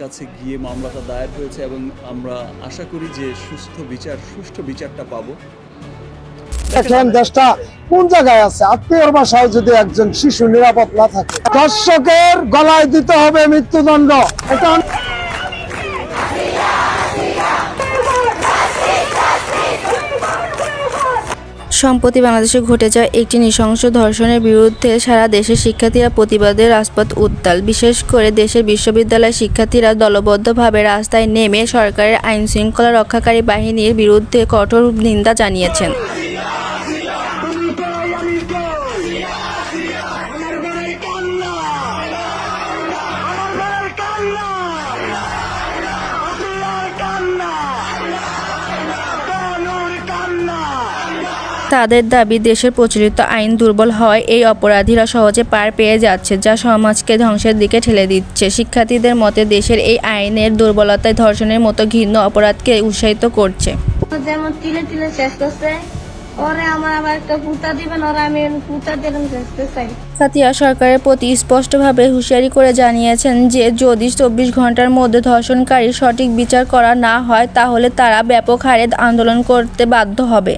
কাছে গিয়ে মামলাটা দায়ের হয়েছে এবং আমরা আশা করি যে সুষ্ঠু বিচারটা পাবো। দেখেন দেশটা কোন জায়গায় আছে। আত্মীয়র বাসায় যদি একজন শিশু নিরাপদ না থাকে, দর্শকের গলায় দিতে হবে মৃত্যুদণ্ড। এটা সম্প্রতি বাংলাদেশে ঘটে যাওয়া একটি নৃশংস ধর্ষণের বিরুদ্ধে সারা দেশের শিক্ষার্থীরা প্রতিবাদের রাজপথ উত্তাল। বিশেষ করে দেশের বিশ্ববিদ্যালয়ের শিক্ষার্থীরা দলবদ্ধভাবে রাস্তায় নেমে সরকারের আইনশৃঙ্খলা রক্ষাকারী বাহিনীর বিরুদ্ধে কঠোর নিন্দা জানিয়েছেন। তাদের দাবি, দেশের প্রচলিত আইন দুর্বল হওয়ায় এই অপরাধীরা সহজে পার পেয়ে যাচ্ছে, যা সমাজকে ধ্বংসের দিকে ঠেলে দিচ্ছে। শিক্ষার্থীদের মতে দেশের এই আইনের দুর্বলতায় ধর্ষণের মতো ঘৃণ্য অপরাধকে উৎসাহিত করছে। যেমন তিলে তিলে শেষ করছে, ওরে আমার আবার একটা পুঁতা দিবেন, ওরা আমি পুঁতা দিলাম শেষতে চাই। সাথীরা সরকারের প্রতি স্পষ্টভাবে হুঁশিয়ারি করে জানিয়েছেন যে যদি 24 ঘন্টার মধ্যে ধর্ষণকারীর সঠিক বিচার করা না হয় তাহলে তারা ব্যাপক হারে আন্দোলন করতে বাধ্য হবে।